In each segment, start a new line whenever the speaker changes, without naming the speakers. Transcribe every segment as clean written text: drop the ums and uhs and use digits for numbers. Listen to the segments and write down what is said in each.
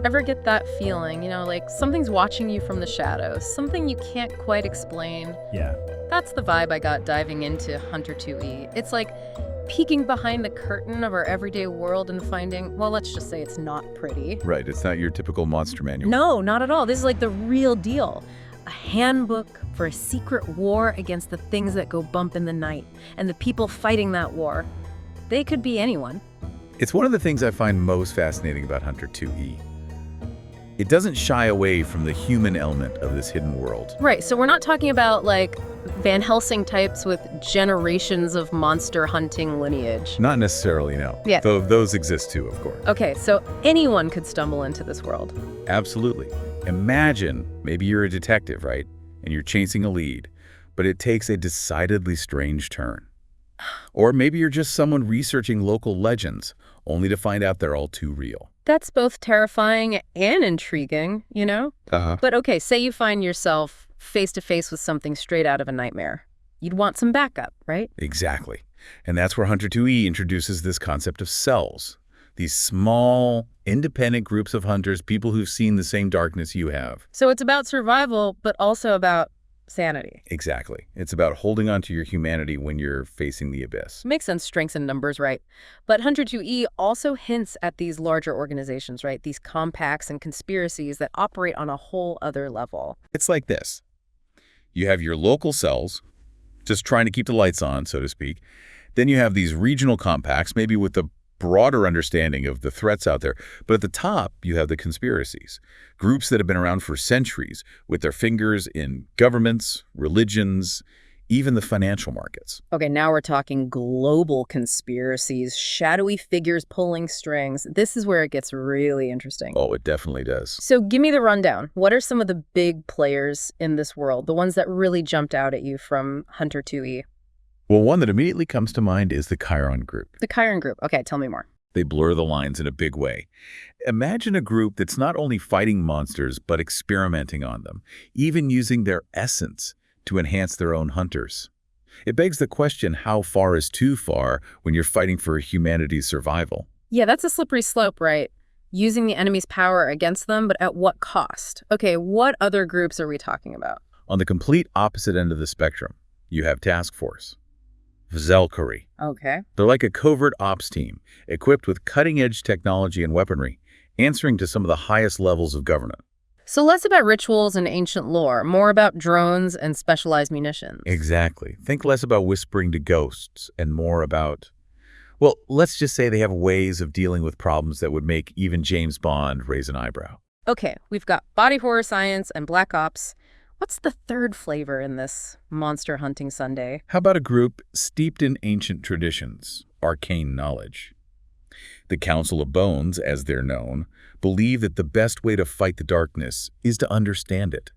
Ever get that feeling, like something's watching you from the shadows, something you can't quite explain?
Yeah.
That's the vibe I got diving into Hunter 2E. It's like peeking behind the curtain of our everyday world and finding, well, let's just say it's not pretty.
Right, it's not your typical monster manual.
No, not at all. This is like the real deal. A handbook for a secret war against the things that go bump in the night. And the people fighting that war, they could be anyone.
It's one of the things I find most fascinating about Hunter 2E. It doesn't shy away from the human element of this hidden world.
Right, so we're not talking about like Van Helsing types with generations of monster hunting lineage.
Not necessarily, no.
Yeah.
Though those exist too, of course.
Okay, so anyone could stumble into this world.
Absolutely. Imagine maybe you're a detective, right? And you're chasing a lead, but it takes a decidedly strange turn. Or maybe you're just someone researching local legends, only to find out they're all too real.
That's both terrifying and intriguing, But okay, say you find yourself face to face with something straight out of a nightmare. You'd want some backup, right?
Exactly. And that's where Hunter 2E introduces this concept of cells. These small, independent groups of hunters, people who've seen the same darkness you have.
So it's about survival, but also about sanity.
Exactly. It's about holding on to your humanity when you're facing the abyss.
Makes sense, strengths and numbers, right? But Hunter 2E also hints at these larger organizations, right? These compacts and conspiracies that operate on a whole other level.
It's like this. You have your local cells, just trying to keep the lights on, so to speak. Then you have these regional compacts, maybe with the broader understanding of the threats out there. But at the top, you have the conspiracies, groups that have been around for centuries with their fingers in governments, religions, even the financial markets.
Okay, now we're talking global conspiracies, shadowy figures pulling strings. This is where it gets really interesting.
Oh, it definitely does.
So give me the rundown. What are some of the big players in this world, the ones that really jumped out at you from Hunter 2E?
Well, one that immediately comes to mind is the Chiron Group.
The Chiron Group. Okay, tell me more.
They blur the lines in a big way. Imagine a group that's not only fighting monsters, but experimenting on them, even using their essence to enhance their own hunters. It begs the question, how far is too far when you're fighting for humanity's survival?
Yeah, that's a slippery slope, right? Using the enemy's power against them, but at what cost? Okay, what other groups are we talking about?
On the complete opposite end of the spectrum, you have Task Force. Valkyrie.
Okay.
They're like a covert ops team, equipped with cutting-edge technology and weaponry, answering to some of the highest levels of government.
So less about rituals and ancient lore, more about drones and specialized munitions.
Exactly. Think less about whispering to ghosts and more about, well, let's just say they have ways of dealing with problems that would make even James Bond raise an eyebrow.
Okay, we've got body horror science and black ops. What's the third flavor in this monster hunting sundae?
How about a group steeped in ancient traditions, arcane knowledge? The Council of Bones, as they're known, believe that the best way to fight the darkness is to understand it,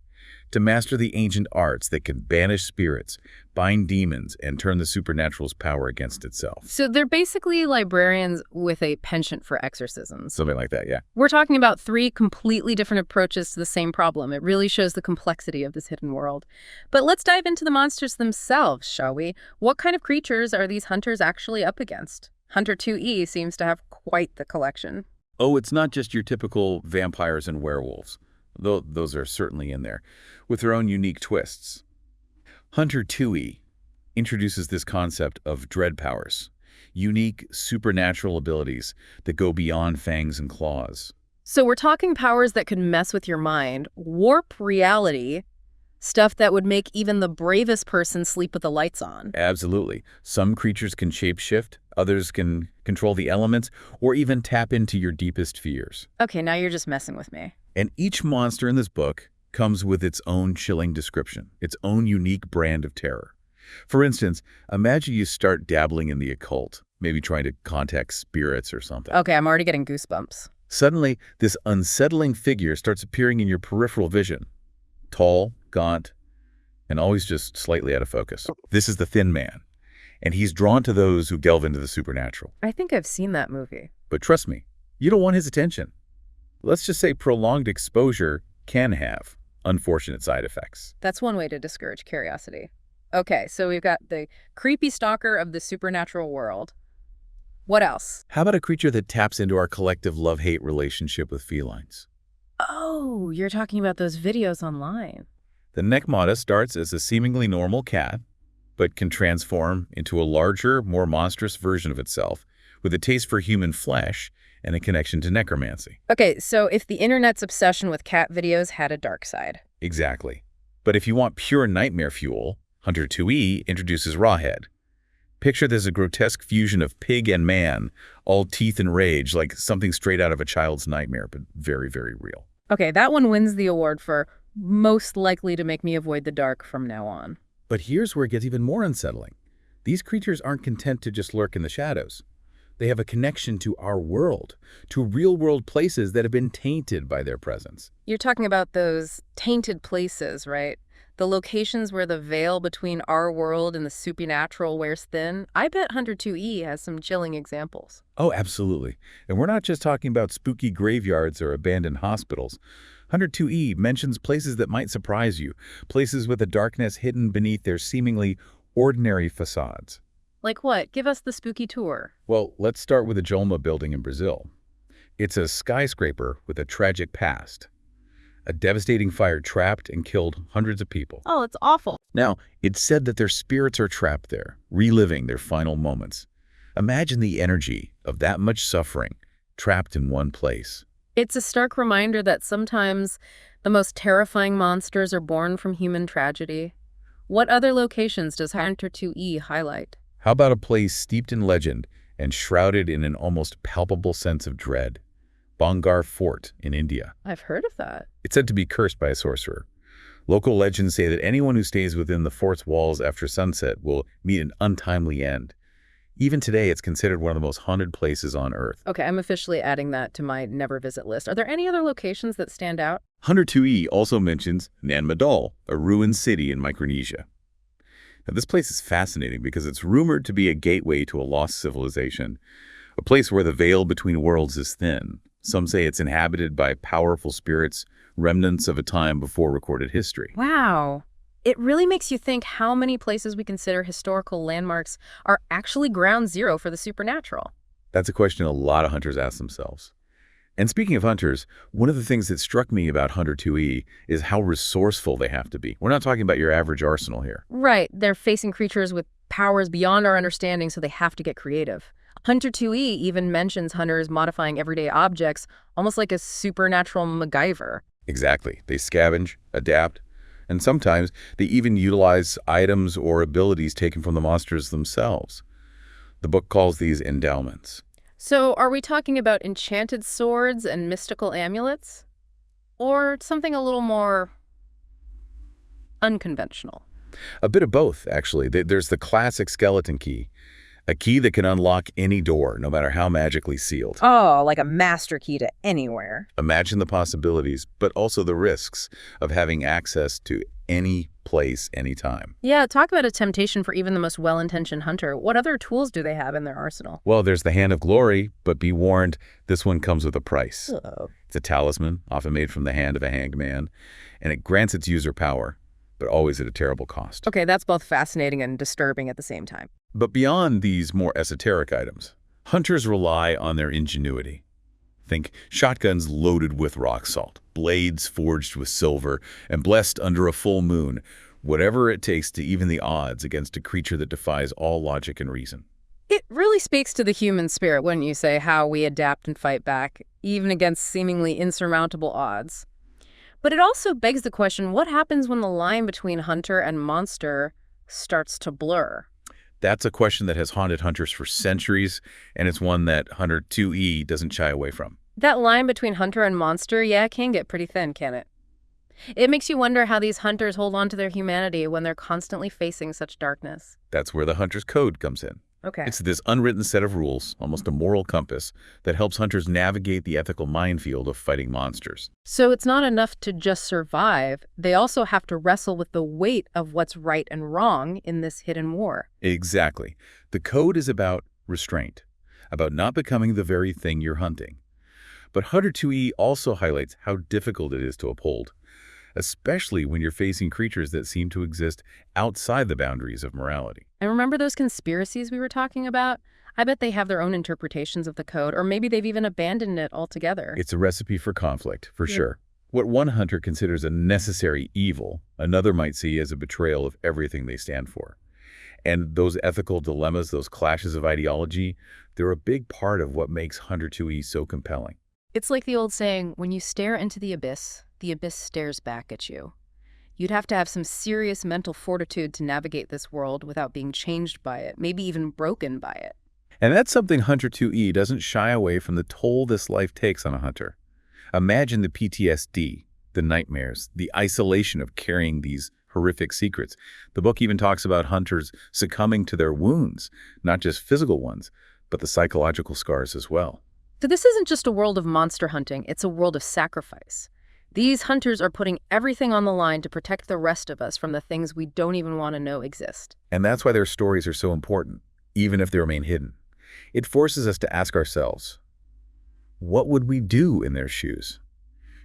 to master the ancient arts that can banish spirits, bind demons, and turn the supernatural's power against itself.
So they're basically librarians with a penchant for exorcisms.
Something like that, yeah.
We're talking about three completely different approaches to the same problem. It really shows the complexity of this hidden world. But let's dive into the monsters themselves, shall we? What kind of creatures are these hunters actually up against? Hunter 2E seems to have quite the collection.
Oh, it's not just your typical vampires and werewolves, though those are certainly in there, with their own unique twists. Hunter 2E introduces this concept of dread powers, unique supernatural abilities that go beyond fangs and claws.
So we're talking powers that could mess with your mind, warp reality, stuff that would make even the bravest person sleep with the lights on.
Absolutely. Some creatures can shapeshift, others can control the elements, or even tap into your deepest fears.
Okay, now you're just messing with me.
And each monster in this book comes with its own chilling description, its own unique brand of terror. For instance, imagine you start dabbling in the occult, maybe trying to contact spirits or something.
Okay, I'm already getting goosebumps.
Suddenly, this unsettling figure starts appearing in your peripheral vision. Tall, gaunt, and always just slightly out of focus. This is the Thin Man, and he's drawn to those who delve into the supernatural.
I think I've seen that movie.
But trust me, you don't want his attention. Let's just say prolonged exposure can have unfortunate side effects.
That's one way to discourage curiosity. Okay, so we've got the creepy stalker of the supernatural world. What else?
How about a creature that taps into our collective love-hate relationship with felines?
Oh, you're talking about those videos online.
The nekmata starts as a seemingly normal cat, but can transform into a larger, more monstrous version of itself with a taste for human flesh and a connection to necromancy.
Okay, so if the internet's obsession with cat videos had a dark side.
Exactly. But if you want pure nightmare fuel, Hunter 2E introduces Rawhead. Picture this as a grotesque fusion of pig and man, all teeth and rage, like something straight out of a child's nightmare, but very, very real.
Okay, that one wins the award for most likely to make me avoid the dark from now on.
But here's where it gets even more unsettling. These creatures aren't content to just lurk in the shadows. They have a connection to our world, to real-world places that have been tainted by their presence.
You're talking about those tainted places, right? The locations where the veil between our world and the supernatural wears thin. I bet Hunter 2E has some chilling examples.
Oh, absolutely. And we're not just talking about spooky graveyards or abandoned hospitals. Hunter 2E mentions places that might surprise you, places with a darkness hidden beneath their seemingly ordinary facades.
Like what? Give us the spooky tour.
Well, let's start with the Jolma building in Brazil. It's a skyscraper with a tragic past. A devastating fire trapped and killed hundreds of people.
Oh, it's awful.
Now, it's said that their spirits are trapped there, reliving their final moments. Imagine the energy of that much suffering trapped in one place.
It's a stark reminder that sometimes the most terrifying monsters are born from human tragedy. What other locations does Hunter 2E highlight?
How about a place steeped in legend and shrouded in an almost palpable sense of dread? Bangar Fort in India.
I've heard of that.
It's said to be cursed by a sorcerer. Local legends say that anyone who stays within the fort's walls after sunset will meet an untimely end. Even today, it's considered one of the most haunted places on Earth.
Okay, I'm officially adding that to my never visit list. Are there any other locations that stand out?
Hunter 2E also mentions Nan Madol, a ruined city in Micronesia. Now, this place is fascinating because it's rumored to be a gateway to a lost civilization, a place where the veil between worlds is thin. Some say it's inhabited by powerful spirits, remnants of a time before recorded history.
Wow. It really makes you think how many places we consider historical landmarks are actually ground zero for the supernatural.
That's a question a lot of hunters ask themselves. And speaking of hunters, one of the things that struck me about Hunter 2E is how resourceful they have to be. We're not talking about your average arsenal here.
Right. They're facing creatures with powers beyond our understanding, so they have to get creative. Hunter 2E even mentions hunters modifying everyday objects, almost like a supernatural MacGyver.
Exactly. They scavenge, adapt, and sometimes they even utilize items or abilities taken from the monsters themselves. The book calls these endowments.
So are we talking about enchanted swords and mystical amulets? Or something a little more unconventional?
A bit of both, actually. There's the classic skeleton key, a key that can unlock any door, no matter how magically sealed.
Oh, like a master key to anywhere.
Imagine the possibilities, but also the risks of having access to any place, anytime.
Yeah, talk about a temptation for even the most well-intentioned hunter. What other tools do they have in their arsenal?
Well, there's the Hand of Glory, but be warned, this one comes with a price.
Uh-oh.
It's a talisman, often made from the hand of a hanged man, and it grants its user power, but always at a terrible cost.
Okay, that's both fascinating and disturbing at the same time.
But beyond these more esoteric items, hunters rely on their ingenuity. Think shotguns loaded with rock salt, blades forged with silver, and blessed under a full moon, whatever it takes to even the odds against a creature that defies all logic and reason.
It really speaks to the human spirit, wouldn't you say, how we adapt and fight back, even against seemingly insurmountable odds. But it also begs the question, what happens when the line between hunter and monster starts to blur?
That's a question that has haunted hunters for centuries, and it's one that Hunter 2E doesn't shy away from.
That line between hunter and monster, yeah, can get pretty thin, can it? It makes you wonder how these hunters hold on to their humanity when they're constantly facing such darkness.
That's where the hunter's code comes in.
Okay.
It's this unwritten set of rules, almost a moral compass, that helps hunters navigate the ethical minefield of fighting monsters.
So it's not enough to just survive. They also have to wrestle with the weight of what's right and wrong in this hidden war.
Exactly. The code is about restraint, about not becoming the very thing you're hunting. But Hunter 2E also highlights how difficult it is to uphold, especially when you're facing creatures that seem to exist outside the boundaries of morality.
And remember those conspiracies we were talking about? I bet they have their own interpretations of the code, or maybe they've even abandoned it altogether.
It's a recipe for conflict, for sure. What one hunter considers a necessary evil, another might see as a betrayal of everything they stand for. And those ethical dilemmas, those clashes of ideology, they're a big part of what makes Hunter 2E so compelling.
It's like the old saying, when you stare into the abyss stares back at you. You'd have to have some serious mental fortitude to navigate this world without being changed by it, maybe even broken by it.
And that's something Hunter 2E doesn't shy away from the toll this life takes on a hunter. Imagine the PTSD, the nightmares, the isolation of carrying these horrific secrets. The book even talks about hunters succumbing to their wounds, not just physical ones, but the psychological scars as well.
So this isn't just a world of monster hunting, it's a world of sacrifice. These hunters are putting everything on the line to protect the rest of us from the things we don't even want to know exist.
And that's why their stories are so important, even if they remain hidden. It forces us to ask ourselves, what would we do in their shoes?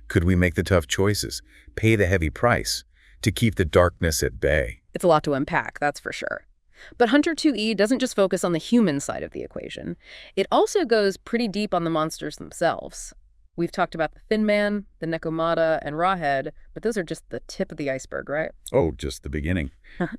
Could we make the tough choices, pay the heavy price, to keep the darkness at bay?
It's a lot to unpack, that's for sure. But Hunter 2E doesn't just focus on the human side of the equation. It also goes pretty deep on the monsters themselves. We've talked about the Thin Man, the Nekomata, and Rawhead, but those are just the tip of the iceberg, right?
Oh, just the beginning.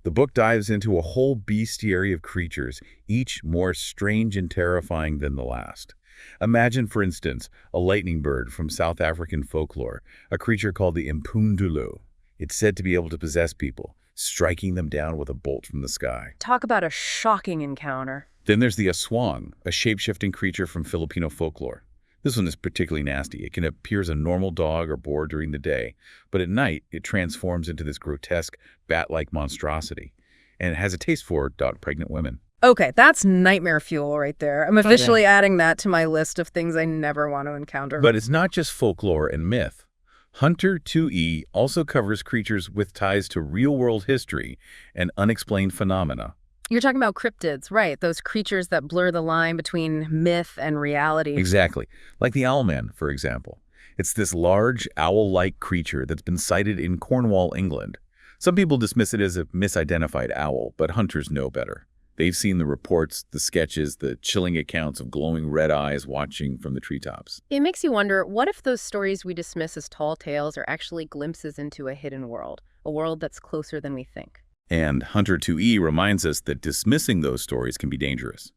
The book dives into a whole bestiary of creatures, each more strange and terrifying than the last. Imagine, for instance, a lightning bird from South African folklore, a creature called the Impundulu. It's said to be able to possess people, striking them down with a bolt from the sky.
Talk about a shocking encounter.
Then there's the Aswang, a shape-shifting creature from Filipino folklore. This one is particularly nasty. It can appear as a normal dog or boar during the day, but at night it transforms into this grotesque, bat-like monstrosity. And it has a taste for pregnant women.
Okay, that's nightmare fuel right there. I'm officially adding that to my list of things I never want to encounter.
But it's not just folklore and myth. Hunter 2E also covers creatures with ties to real-world history and unexplained phenomena.
You're talking about cryptids, right? Those creatures that blur the line between myth and reality.
Exactly. Like the Owlman, for example. It's this large, owl-like creature that's been sighted in Cornwall, England. Some people dismiss it as a misidentified owl, but hunters know better. They've seen the reports, the sketches, the chilling accounts of glowing red eyes watching from the treetops.
It makes you wonder, what if those stories we dismiss as tall tales are actually glimpses into a hidden world, a world that's closer than we think?
And Hunter 2E reminds us that dismissing those stories can be dangerous.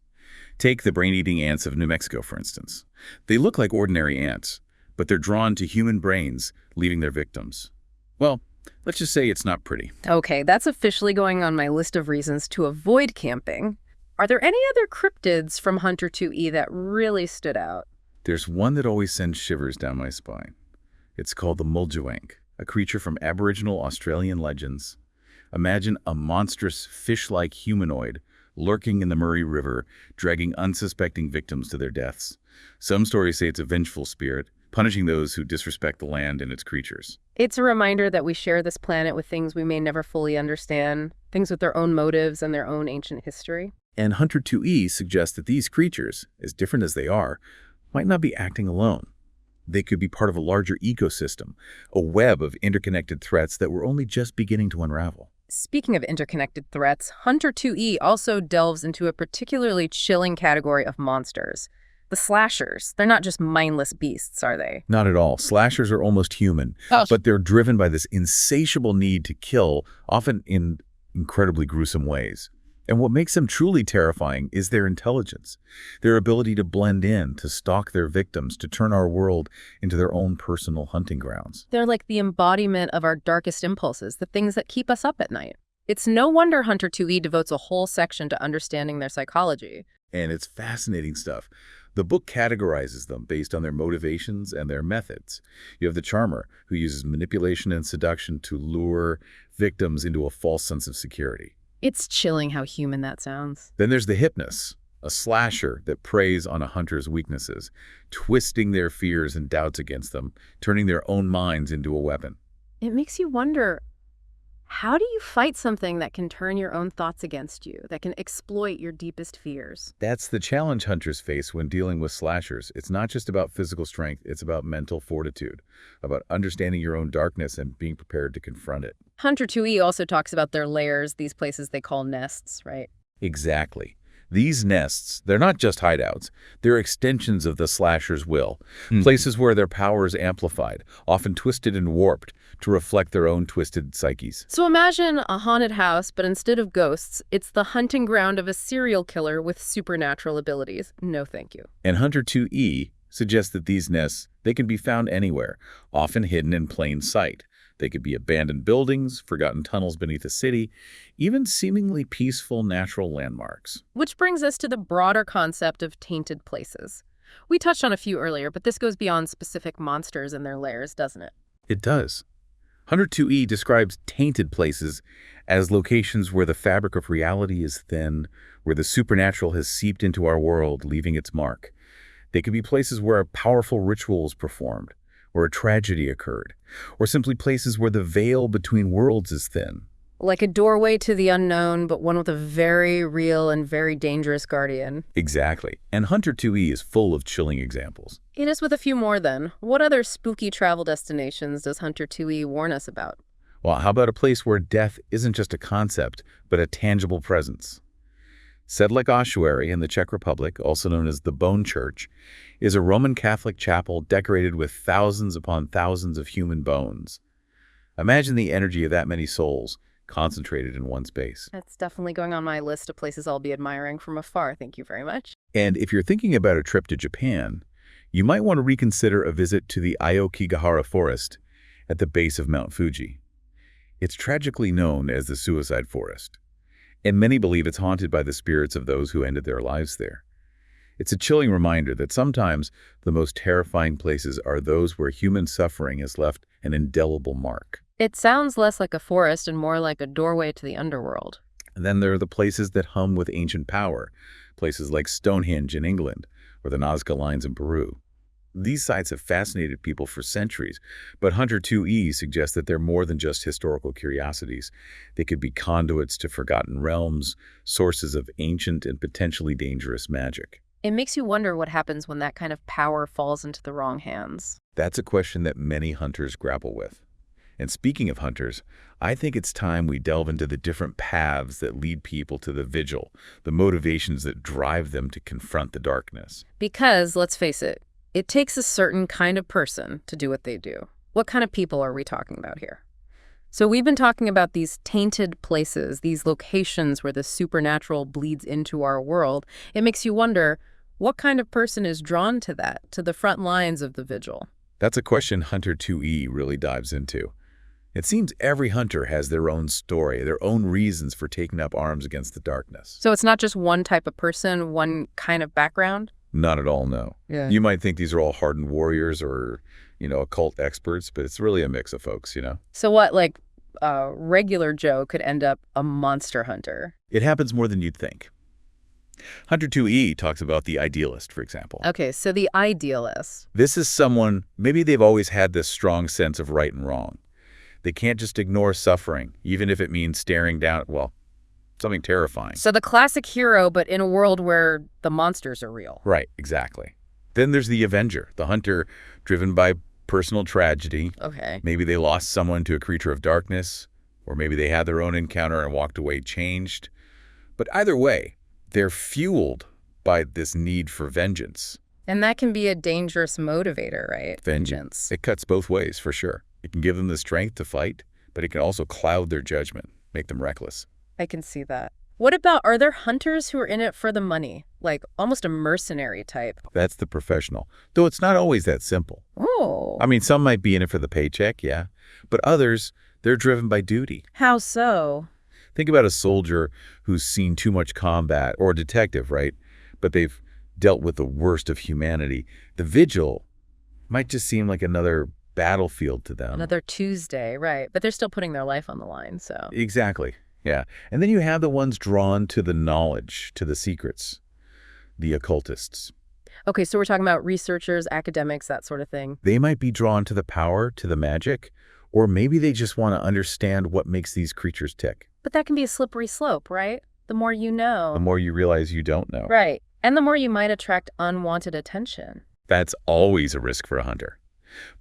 Take the brain-eating ants of New Mexico, for instance. They look like ordinary ants, but they're drawn to human brains, leaving their victims. Well, let's just say it's not pretty.
Okay, that's officially going on my list of reasons to avoid camping. Are there any other cryptids from Hunter 2E that really stood out?
There's one that always sends shivers down my spine. It's called the Muljawank, a creature from Aboriginal Australian legends. Imagine a monstrous fish-like humanoid lurking in the Murray River, dragging unsuspecting victims to their deaths. Some stories say it's a vengeful spirit, punishing those who disrespect the land and its creatures.
It's a reminder that we share this planet with things we may never fully understand, things with their own motives and their own ancient history.
And Hunter 2E suggests that these creatures, as different as they are, might not be acting alone. They could be part of a larger ecosystem, a web of interconnected threats that we're only just beginning to unravel.
Speaking of interconnected threats, Hunter 2E also delves into a particularly chilling category of monsters. The slashers. They're not just mindless beasts, are they?
Not at all. Slashers are almost human, but they're driven by this insatiable need to kill, often in incredibly gruesome ways. And what makes them truly terrifying is their intelligence, their ability to blend in, to stalk their victims, to turn our world into their own personal hunting grounds.
They're like the embodiment of our darkest impulses, the things that keep us up at night. It's no wonder Hunter 2E devotes a whole section to understanding their psychology.
And it's fascinating stuff. The book categorizes them based on their motivations and their methods. You have the charmer, who uses manipulation and seduction to lure victims into a false sense of security.
It's chilling how human that sounds.
Then there's the hypnos, a slasher that preys on a hunter's weaknesses, twisting their fears and doubts against them, turning their own minds into a weapon.
It makes you wonder, how do you fight something that can turn your own thoughts against you, that can exploit your deepest fears?
That's the challenge hunters face when dealing with slashers. It's not just about physical strength, it's about mental fortitude, about understanding your own darkness and being prepared to confront it.
Hunter 2E also talks about their lairs, these places they call nests, right?
Exactly. These nests, they're not just hideouts. They're extensions of the slasher's will,
Hmm.
places where their power is amplified, often twisted and warped to reflect their own twisted psyches.
So imagine a haunted house, but instead of ghosts, it's the hunting ground of a serial killer with supernatural abilities. No thank you.
And Hunter 2E suggests that these nests, they can be found anywhere, often hidden in plain sight. They could be abandoned buildings, forgotten tunnels beneath a city, even seemingly peaceful natural landmarks.
Which brings us to the broader concept of tainted places. We touched on a few earlier, but this goes beyond specific monsters and their lairs, doesn't it?
It does. Hunter 2E describes tainted places as locations where the fabric of reality is thin, where the supernatural has seeped into our world, leaving its mark. They could be places where a powerful ritual is performed, or a tragedy occurred, or simply places where the veil between worlds is thin.
Like a doorway to the unknown, but one with a very real and very dangerous guardian.
Exactly. And Hunter 2E is full of chilling examples.
Hit us with a few more then. What other spooky travel destinations does Hunter 2E warn us about?
Well, how about a place where death isn't just a concept, but a tangible presence? Sedlec Ossuary in the Czech Republic, also known as the Bone Church, is a Roman Catholic chapel decorated with thousands upon thousands of human bones. Imagine the energy of that many souls concentrated in one space.
That's definitely going on my list of places I'll be admiring from afar. Thank you very much.
And if you're thinking about a trip to Japan, you might want to reconsider a visit to the Aokigahara Forest at the base of Mount Fuji. It's tragically known as the Suicide Forest, and many believe it's haunted by the spirits of those who ended their lives there. It's a chilling reminder that sometimes the most terrifying places are those where human suffering has left an indelible mark.
It sounds less like a forest and more like a doorway to the underworld.
And then there are the places that hum with ancient power, places like Stonehenge in England or the Nazca Lines in Peru. These sites have fascinated people for centuries, but Hunter 2E suggests that they're more than just historical curiosities. They could be conduits to forgotten realms, sources of ancient and potentially dangerous magic.
It makes you wonder what happens when that kind of power falls into the wrong hands.
That's a question that many hunters grapple with. And speaking of hunters, I think it's time we delve into the different paths that lead people to the vigil, the motivations that drive them to confront the darkness.
Because, let's face it, it takes a certain kind of person to do what they do. What kind of people are we talking about here? So we've been talking about these tainted places, these locations where the supernatural bleeds into our world. It makes you wonder, what kind of person is drawn to that, to the front lines of the vigil?
That's a question Hunter 2E really dives into. It seems every hunter has their own story, their own reasons for taking up arms against the darkness.
So it's not just one type of person, one kind of background?
Not at all, no.
Yeah.
You might think these are all hardened warriors or, occult experts, but it's really a mix of folks,
So what, like a regular Joe could end up a monster hunter?
It happens more than you'd think. Hunter 2E talks about the idealist, for example.
Okay, so the idealist.
This is someone, maybe they've always had this strong sense of right and wrong. They can't just ignore suffering, even if it means staring down at, something terrifying.
So the classic hero, but in a world where the monsters are real.
Right, exactly. Then there's the Avenger, the hunter driven by personal tragedy.
Okay.
Maybe they lost someone to a creature of darkness, or maybe they had their own encounter and walked away changed. But either way, they're fueled by this need for vengeance.
And that can be a dangerous motivator, right? Vengeance.
It cuts both ways, for sure. It can give them the strength to fight, but it can also cloud their judgment, make them reckless.
I can see that. What about, are there hunters who are in it for the money? Like almost a mercenary type?
That's the professional, though it's not always that simple.
Oh.
I mean, some might be in it for the paycheck, yeah, but others, they're driven by duty.
How so?
Think about a soldier who's seen too much combat, or a detective, right? But they've dealt with the worst of humanity. The vigil might just seem like another battlefield to them.
Another Tuesday, right. But they're still putting their life on the line, so.
Exactly, yeah. And then you have the ones drawn to the knowledge, to the secrets, the occultists.
Okay, so we're talking about researchers, academics, that sort of thing.
They might be drawn to the power, to the magic, or maybe they just want to understand what makes these creatures tick.
But that can be a slippery slope, right? The more you know.
The more you realize you don't know.
Right. And the more you might attract unwanted attention.
That's always a risk for a hunter.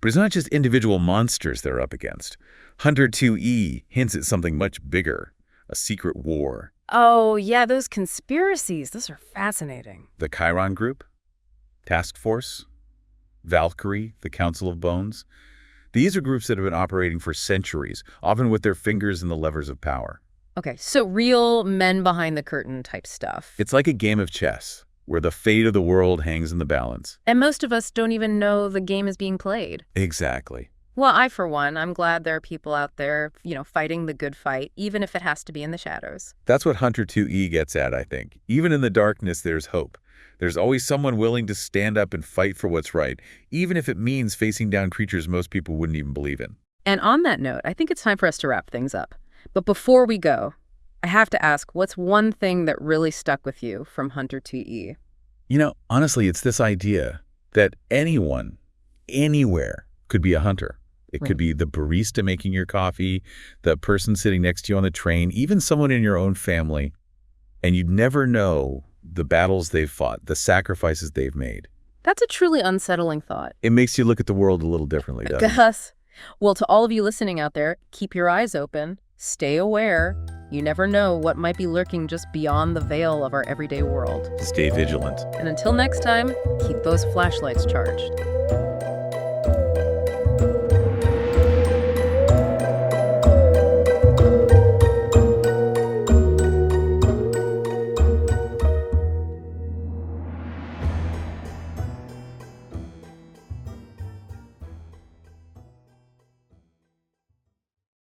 But it's not just individual monsters they're up against. Hunter 2E hints at something much bigger, a secret war,
Oh, yeah, those conspiracies. Those are fascinating.
The Chiron Group, Task Force, Valkyrie, the Council of Bones. These are groups that have been operating for centuries, often with their fingers in the levers of power.
Okay, so real men behind the curtain type stuff.
It's like a game of chess, where the fate of the world hangs in the balance.
And most of us don't even know the game is being played.
Exactly.
Well, I, for one, I'm glad there are people out there, fighting the good fight, even if it has to be in the shadows.
That's what Hunter 2E gets at, I think. Even in the darkness, there's hope. There's always someone willing to stand up and fight for what's right, even if it means facing down creatures most people wouldn't even believe in.
And on that note, I think it's time for us to wrap things up. But before we go, I have to ask, what's one thing that really stuck with you from Hunter 2E?
Honestly, it's this idea that anyone, anywhere, could be a hunter. It could be the barista making your coffee, the person sitting next to you on the train, even someone in your own family. And you'd never know the battles they've fought, the sacrifices they've made.
That's a truly unsettling thought.
It makes you look at the world a little differently, doesn't it?
Gus. Well, to all of you listening out there, keep your eyes open, stay aware. You never know what might be lurking just beyond the veil of our everyday world.
Stay vigilant.
And until next time, keep those flashlights charged.